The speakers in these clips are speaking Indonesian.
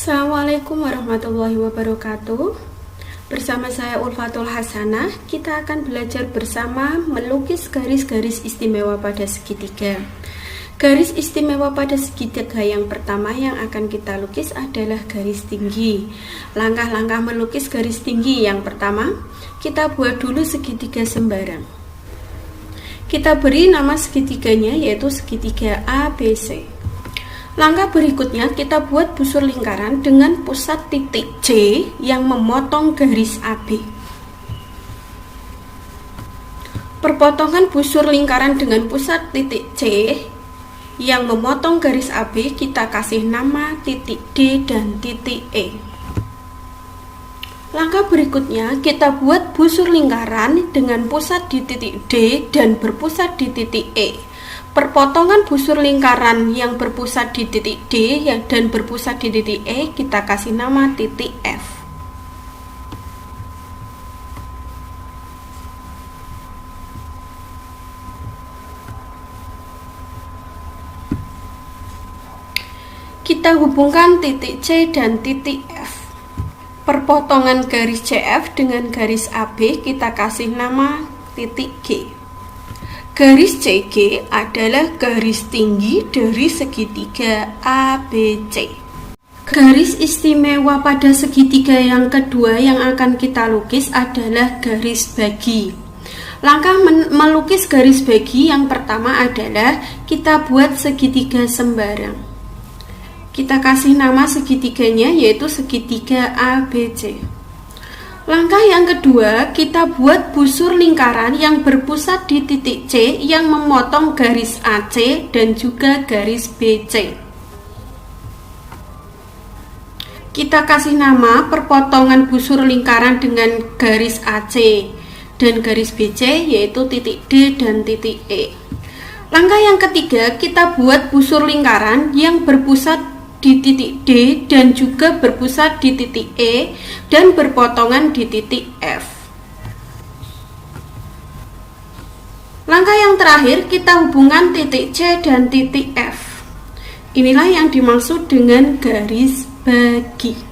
Assalamualaikum warahmatullahi wabarakatuh. Bersama saya Ulfatul Hasanah, kita akan belajar bersama melukis garis-garis istimewa pada segitiga. Garis istimewa pada segitiga yang pertama yang akan kita lukis adalah garis tinggi. Langkah-langkah melukis garis tinggi yang pertama, kita buat dulu segitiga sembarang. Kita beri nama segitiganya yaitu segitiga ABC. Langkah berikutnya kita buat busur lingkaran dengan pusat titik C yang memotong garis AB. Perpotongan busur lingkaran dengan pusat titik C yang memotong garis AB kita kasih nama titik D dan titik E. Langkah berikutnya kita buat busur lingkaran dengan pusat di titik D dan berpusat di titik E. Perpotongan busur lingkaran yang berpusat di titik D dan berpusat di titik E kita kasih nama titik F. Kita hubungkan titik C dan titik F. Perpotongan garis CF dengan garis AB kita kasih nama titik G. Garis CG adalah garis tinggi dari segitiga ABC. Garis istimewa pada segitiga yang kedua yang akan kita lukis adalah garis bagi. Langkah melukis garis bagi yang pertama adalah kita buat segitiga sembarang. Kita kasih nama segitiganya yaitu segitiga ABC. Langkah yang kedua, kita buat busur lingkaran yang berpusat di titik C yang memotong garis AC dan juga garis BC. Kita kasih nama perpotongan busur lingkaran dengan garis AC dan garis BC yaitu titik D dan titik E. Langkah yang ketiga, kita buat busur lingkaran yang berpusat di titik D dan juga berpusat di titik E dan berpotongan di titik F. Langkah yang terakhir kita hubungkan titik C dan titik F. Inilah yang dimaksud dengan garis bagi.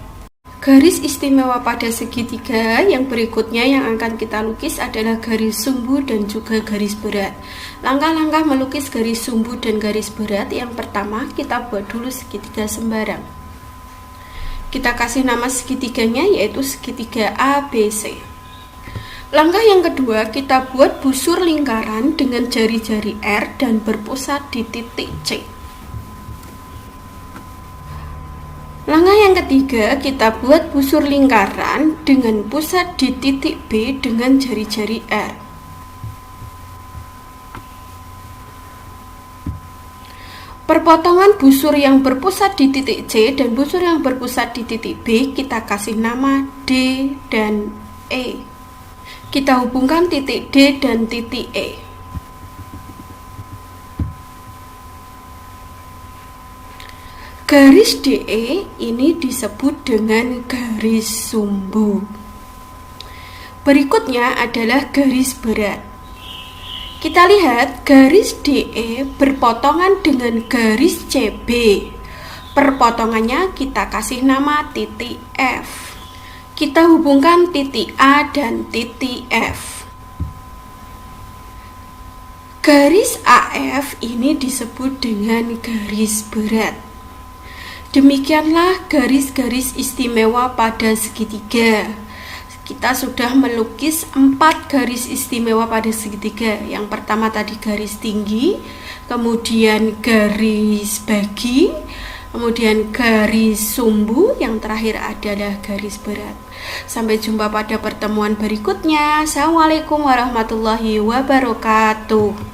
Garis istimewa pada segitiga yang berikutnya yang akan kita lukis adalah garis sumbu dan juga garis berat. Langkah-langkah melukis garis sumbu dan garis berat yang pertama kita buat dulu segitiga sembarang. Kita kasih nama segitiganya yaitu segitiga ABC. Langkah yang kedua kita buat busur lingkaran dengan jari-jari R dan berpusat di titik C. Langkah yang ketiga, kita buat busur lingkaran dengan pusat di titik B dengan jari-jari R. Perpotongan busur yang berpusat di titik C dan busur yang berpusat di titik B kita kasih nama D dan E. Kita hubungkan titik D dan titik E. Garis DE ini disebut dengan garis sumbu. Berikutnya adalah garis berat. Kita lihat garis DE berpotongan dengan garis CB. Perpotongannya kita kasih nama titik F. Kita hubungkan titik A dan titik F. Garis AF ini disebut dengan garis berat. Demikianlah garis-garis istimewa pada segitiga. Kita sudah melukis 4 garis istimewa pada segitiga. Yang pertama tadi garis tinggi, kemudian garis bagi, kemudian garis sumbu, yang terakhir adalah garis berat. Sampai jumpa pada pertemuan berikutnya. Assalamualaikum warahmatullahi wabarakatuh.